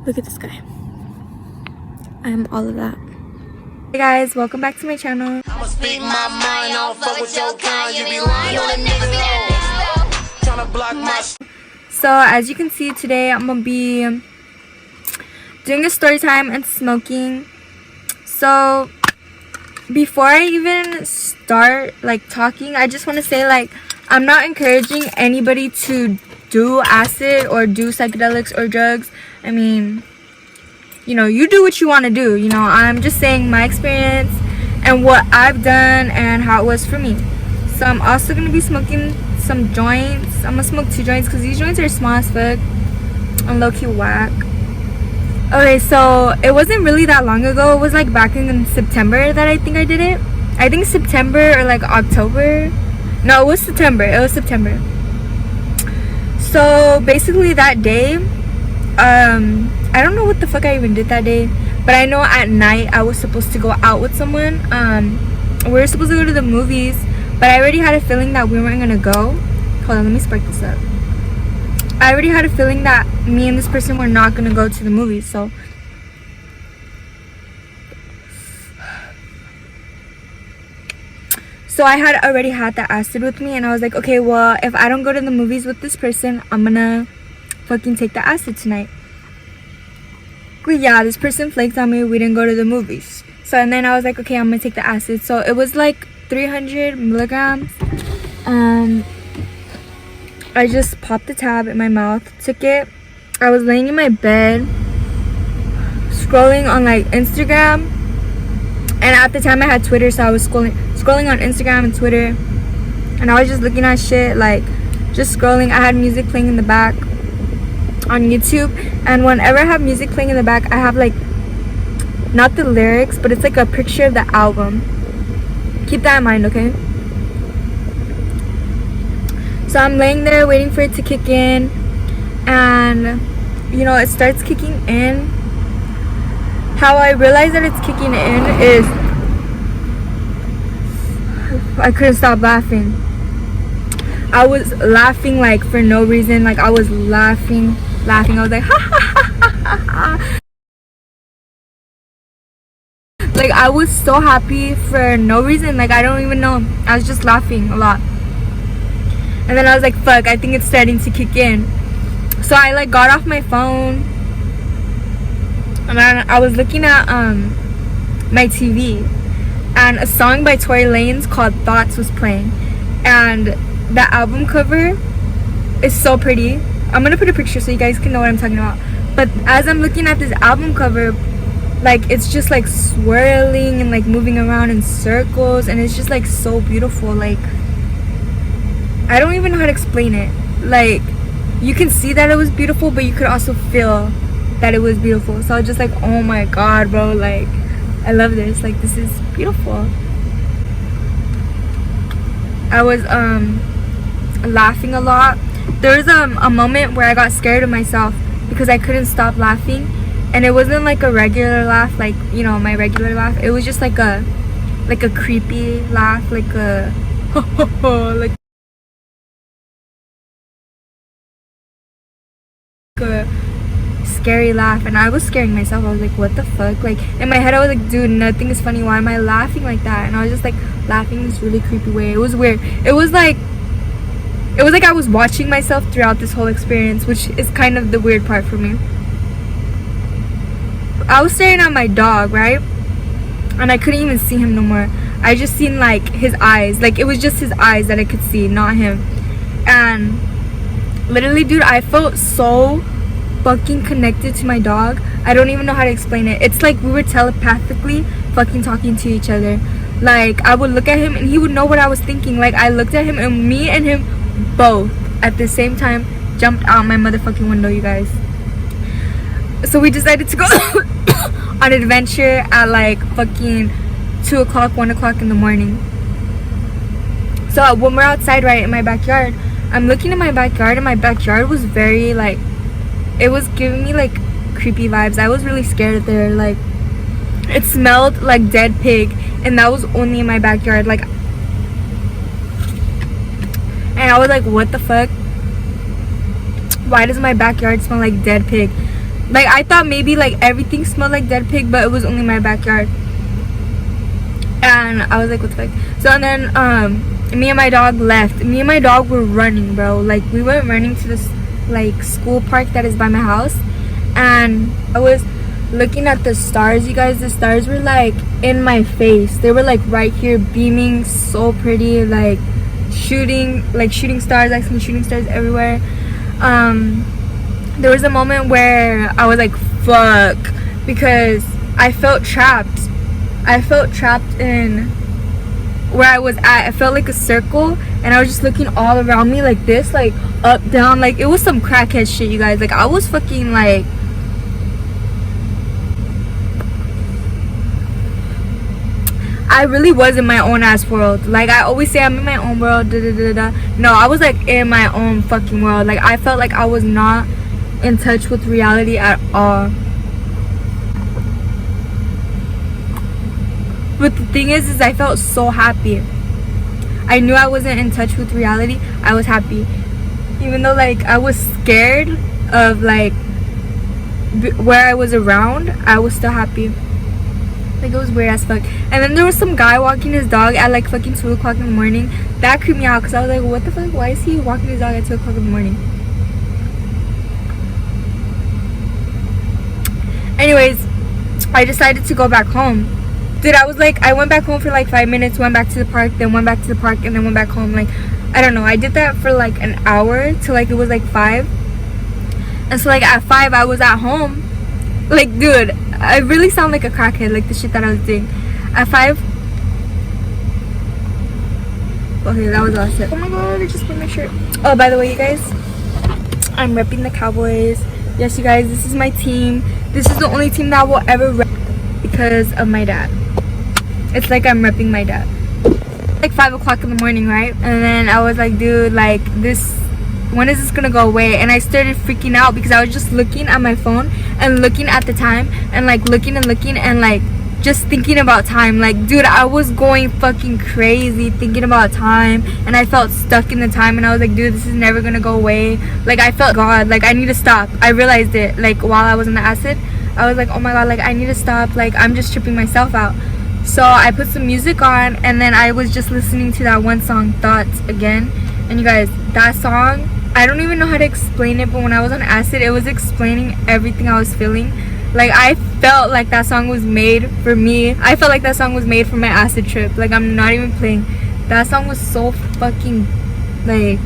Look at this guy. I am all of that. Hey guys, welcome back to my channel. I'ma speak my mind, I don't fuck with your kind. You be lying on a nigga though. Tryna block my So as you can see today, I'm gonna be doing a story time and smoking. So before I even start like talking, I just want to say like I'm not encouraging anybody to do acid or do psychedelics or drugs. I mean, you know, you do what you want to do. You know, I'm just saying my experience and what I've done and how it was for me. So I'm also going to be smoking some joints. I'm going to smoke 2 joints because these joints are small as fuck and low-key whack. Okay, so it wasn't really that long ago. It was like back in September that I think I did it. I think September or like October. No, it was September. It was September. So basically that day, I don't know what the fuck I even did that day, but I know at night I was supposed to go out with someone. We were supposed to go to the movies, but I already had a feeling that we weren't gonna go. Hold on, let me spark this up. I already had a feeling that me and this person were not gonna go to the movies, so I had already had the acid with me, and I was like, okay, well, if I don't go to the movies with this person, I'm gonna fucking take the acid tonight. But yeah, this person flaked on me. We didn't go to the movies. So, and then I was like, okay, I'm gonna take the acid. So it was like 300 milligrams. I just popped the tab in my mouth, took it. I was laying in my bed, scrolling on like Instagram. And at the time I had Twitter, so I was scrolling on Instagram and Twitter. And I was just looking at shit, like just scrolling. I had music playing in the back on YouTube, and whenever I have music playing in the back, I have like not the lyrics, but it's like a picture of the album. Keep that in mind, okay? So I'm laying there waiting for it to kick in, and you know, it starts kicking in. How I realize that it's kicking in is I couldn't stop laughing. I was laughing like for no reason. Like I was laughing. I was like, ha ha ha ha ha. Like I was so happy for no reason. Like I don't even know. I was just laughing a lot. And then I was like, fuck, I think it's starting to kick in. So I like got off my phone, and I was looking at my TV, and a song by Tory Lanez called Thoughts was playing, and the album cover is so pretty. I'm gonna put a picture so you guys can know what I'm talking about. But as I'm looking at this album cover, like it's just like swirling and like moving around in circles, and it's just like so beautiful. Like I don't even know how to explain it. Like you can see that it was beautiful, but you could also feel that it was beautiful. So I was just like, oh my god, bro, like I love this. Like this is beautiful. I was laughing a lot. There was a moment where I got scared of myself because I couldn't stop laughing, and it wasn't like a regular laugh, like, you know, my regular laugh. It was just like a creepy laugh, like a like a scary laugh. And I was scaring myself. I was like, what the fuck? Like in my head I was like, dude, nothing is funny, why am I laughing like that? And I was just like laughing in this really creepy way. It was weird. It was like I was watching myself throughout this whole experience, which is kind of the weird part for me. I was staring at my dog, right? And I couldn't even see him no more. I just seen like his eyes. Like it was just his eyes that I could see, not him. And literally, dude, I felt so fucking connected to my dog. I don't even know how to explain it. It's like we were telepathically fucking talking to each other. Like I would look at him and he would know what I was thinking. Like I looked at him and me and him both at the same time jumped out my motherfucking window, you guys. So we decided to go on an adventure at like fucking 2 o'clock, 1 o'clock in the morning. So when we're outside, right, in my backyard, I'm looking at my backyard, and my backyard was very like, it was giving me like creepy vibes. I was really scared there. Like it smelled like dead pig, and that was only in my backyard. Like, and I was like, what the fuck? Why does my backyard smell like dead pig? Like I thought maybe like everything smelled like dead pig, but it was only my backyard. And I was like, what the fuck? So and then me and my dog left. Me and my dog were running, bro. Like we went running to this like school park that is by my house, and I was looking at the stars, you guys. The stars were like in my face. They were like right here, beaming, so pretty, like shooting stars, actually shooting stars everywhere. There was a moment where I was like, fuck, because I felt trapped in where I was at. I felt like a circle, and I was just looking all around me like this, like up, down, like it was some crackhead shit, you guys. Like I was fucking like, I really was in my own ass world. Like I always say I'm in my own world, da, da, da, da. No, I was like in my own fucking world. Like I felt like I was not in touch with reality at all. But the thing is I felt so happy. I knew I wasn't in touch with reality. I was happy, even though like I was scared of like where I was around. I was still happy. Like it was weird as fuck. And then there was some guy walking his dog at like fucking 2 o'clock in the morning. That creeped me out, because I was like, what the fuck, why is he walking his dog at 2 o'clock in the morning? Anyways, I decided to go back home. Dude, I was like, I went back home for like 5 minutes, went back to the park, then went back to the park, and then went back home. Like I don't know, I did that for like an hour till like it was like 5. And so like at 5 I was at home. Like dude, I really sound like a crackhead, like the shit that I was doing. At 5, okay, that was awesome. Oh my god, I just put my shirt. Oh, by the way, you guys, I'm repping the Cowboys. Yes, you guys, this is my team. This is the only team that will ever rep because of my dad. It's like I'm repping my dad. Like 5 o'clock in the morning, right? And then I was like, dude, like this, when is this gonna go away? And I started freaking out because I was just looking at my phone and looking at the time and like looking and like just thinking about time. Like dude, I was going fucking crazy thinking about time, and I felt stuck in the time, and I was like, dude, this is never gonna go away. Like I felt God, like I need to stop. I realized it like while I was in the acid. I was like, oh my god, like I need to stop, like I'm just tripping myself out. So I put some music on, and then I was just listening to that one song, Thoughts, again. And you guys, that song, I don't even know how to explain it, but when I was on acid, it was explaining everything I was feeling. Like I felt like that song was made for me. I felt like that song was made for my acid trip. Like I'm not even playing. That song was so fucking, like,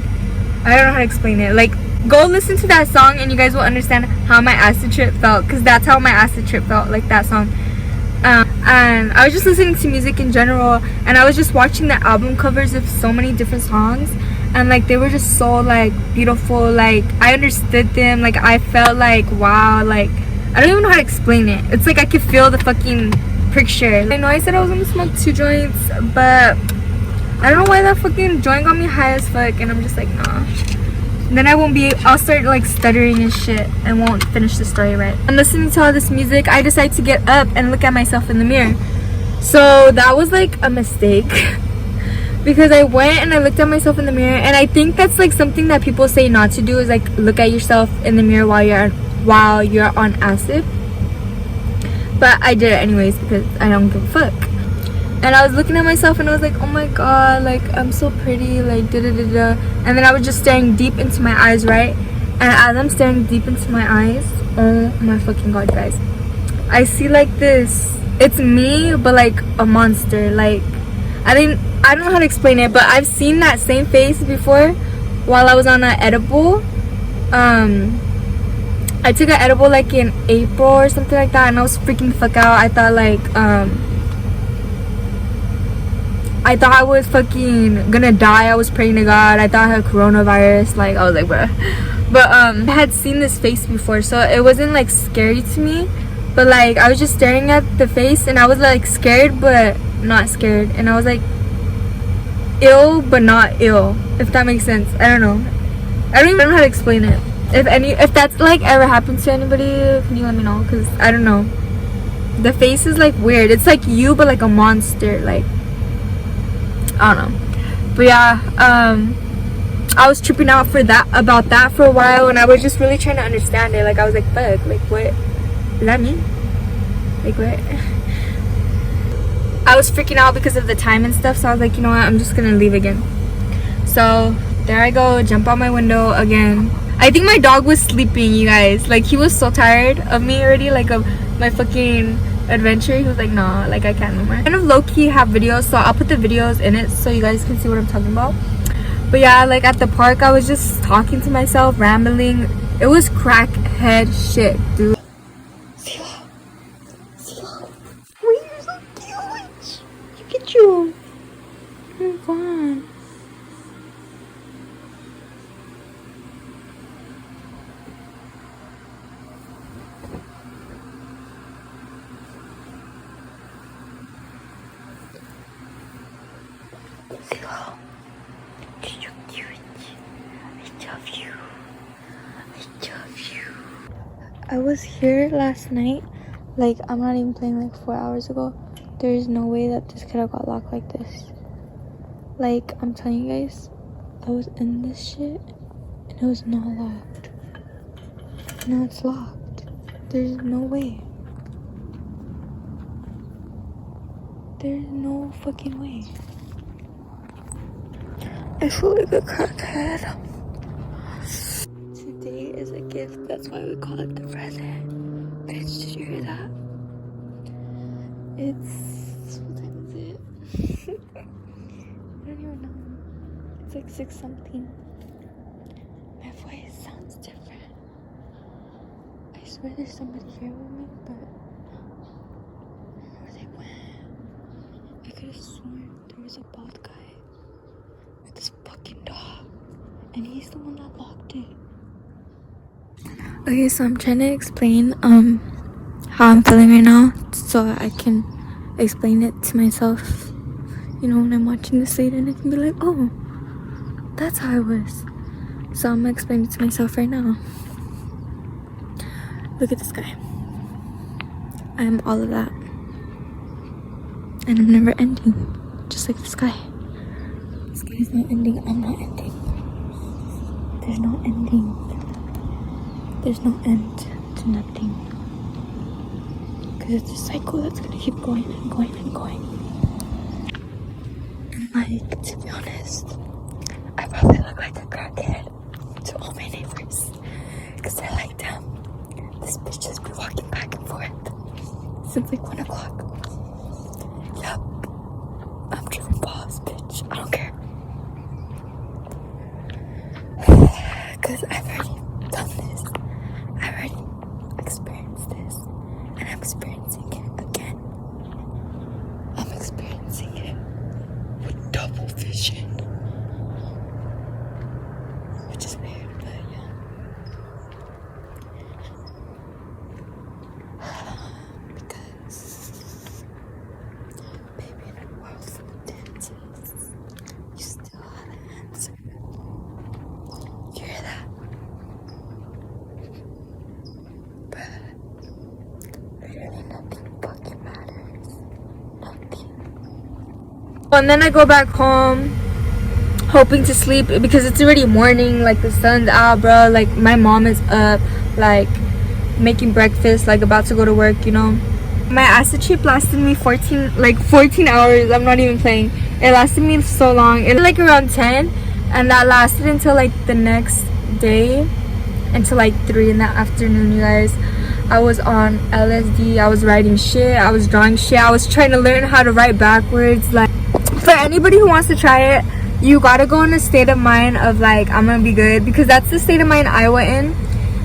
I don't know how to explain it. Like go listen to that song and you guys will understand how my acid trip felt, because that's how my acid trip felt, like that song. And I was just listening to music in general, and I was just watching the album covers of so many different songs, and like they were just so like beautiful. Like I understood them. Like I felt like, wow, like I don't even know how to explain it. It's like I could feel the fucking picture. I know I said I was gonna smoke 2 joints, but I don't know why that fucking joint got me high as fuck, and I'm just like, nah. Then I'll start like stuttering and shit and won't finish the story right. I'm listening to all this music. I decide to get up and look at myself in the mirror. So that was like a mistake because I went and I looked at myself in the mirror, and I think that's like something that people say not to do, is like look at yourself in the mirror while you're on acid. But I did it anyways because I don't give a fuck. And I was looking at myself and I was like, oh my god, like I'm so pretty, like da da da da. And then I was just staring deep into my eyes, right? And as I'm staring deep into my eyes, oh my fucking god, guys, I see like this, it's me but like a monster. Like I don't know how to explain it, but I've seen that same face before while I was on an edible. I took an edible like in April or something like that, and I was freaking the fuck out. I thought like I thought I was fucking gonna die. I was praying to God. I thought I had coronavirus. Like I was like, bruh. But I had seen this face before, so it wasn't like scary to me. But like I was just staring at the face, and I was like scared but not scared, and I was like ill but not ill, if that makes sense. I don't know. I don't even know how to explain it. If that's like ever happened to anybody, can you let me know? Because I don't know. The face is like weird. It's like you but like a monster. Like I don't know. But yeah, I was tripping out about that for a while, and I was just really trying to understand it. Like, I was like, fuck, like, what does that mean? Like, what? I was freaking out because of the time and stuff, so I was like, you know what, I'm just gonna leave again. So there I go, jump out my window again. I think my dog was sleeping, you guys. Like, he was so tired of me already, like, of my fucking adventure. He was like, nah, like, I can't no more. Kind of low-key have videos, so I'll put the videos in it so you guys can see what I'm talking about. But yeah, like, at the park, I was just talking to myself, rambling. It was crackhead shit, dude. Wait, you're so cute. Look at you. Oh my god. I was here last night, like, I'm not even playing, like 4 hours ago. There is no way that this could have got locked like this. Like, I'm telling you guys, I was in this shit and it was not locked. Now it's locked. There's no way. There's no fucking way. I feel like a crackhead. Today is a gift, that's why we call it the present. Bitch, did you hear that? It's, what time is it? I don't even know. It's like 6 something. My voice sounds different. I swear there's somebody here with me, but I don't know where they went. I could have sworn there was a bald guy with this fucking dog, and he's the one that locked it. Okay, so I'm trying to explain how I'm feeling right now so I can explain it to myself, you know, when I'm watching this later, and I can be like, oh, that's how I was. So I'm gonna explain it to myself right now. Look at this guy. I am all of that, and I'm never ending, just like this guy. This guy's not ending, I'm not ending. There's no ending. There's no end to nothing. Because it's a cycle that's gonna keep going and going and going. And like, to be honest, I probably look like a crackhead to all my neighbors. Because they're like, damn, this bitch just be walking back and forth since like 1 o'clock. Yup. I'm tripping balls, bitch. I don't care. Because I've already done this. I've already experienced this, and I'm experiencing it again. I'm experiencing it with double vision, which is weird, but yeah. Because, baby, in a world full of dances, you still have an answer. You hear that? Nothing fucking matters. Nothing. And then I go back home hoping to sleep because it's already morning, like the sun's out, bro. Like my mom is up, like making breakfast, like about to go to work, you know. My acid trip lasted me 14 hours. I'm not even playing. It lasted me so long. It was like around 10, and that lasted until like the next day, until like 3 in the afternoon, you guys. I was on LSD, I was writing shit, I was drawing shit, I was trying to learn how to write backwards. Like, for anybody who wants to try it, you gotta go in a state of mind of like, I'm gonna be good, because that's the state of mind I went in.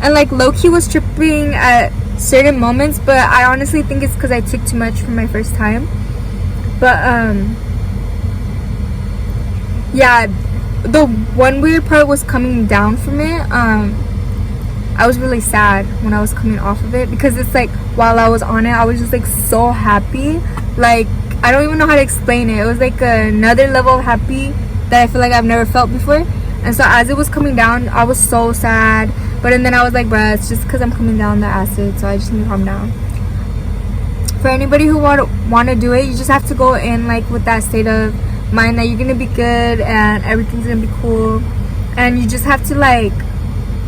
And like low-key was tripping at certain moments, but I honestly think it's because I took too much for my first time. But yeah, the one weird part was coming down from it. I was really sad when I was coming off of it, because it's like while I was on it, I was just like so happy. Like, I don't even know how to explain it. It was like another level of happy that I feel like I've never felt before. And so as it was coming down, I was so sad. But and then I was like, bruh, it's just because I'm coming down the acid, so I just need to calm down. For anybody who want to do it, you just have to go in like with that state of mind that you're gonna be good and everything's gonna be cool. and you just have to like,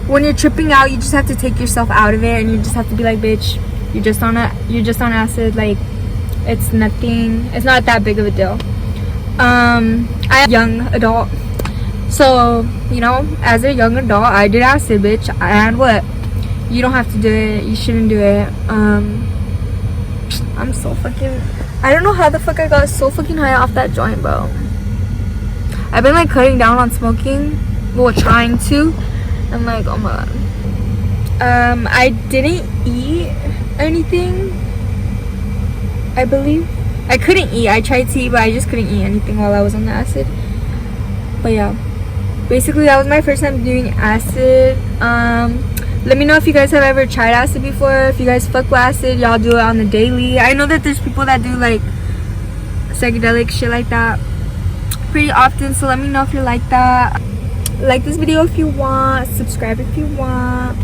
when you're tripping out, you just have to take yourself out of it, and you just have to be like, bitch, you're just on acid. Like, it's nothing, it's not that big of a deal. I'm a young adult, so you know, as a young adult, I did acid, bitch. And what? You don't have to do it, you shouldn't do it. I'm so fucking, I don't know how the fuck I got so fucking high off that joint, bro. I've been like cutting down on smoking, well, trying to. I'm like, oh my god. I didn't eat anything, I believe. I couldn't eat. I tried to eat, but I just couldn't eat anything while I was on the acid. But yeah, basically that was my first time doing acid. Let me know if you guys have ever tried acid before. If you guys fuck with acid, y'all do it on the daily. I know that there's people that do like psychedelic shit like that pretty often, so let me know if you're like that. Like this video if you want, subscribe if you want.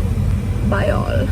Bye y'all.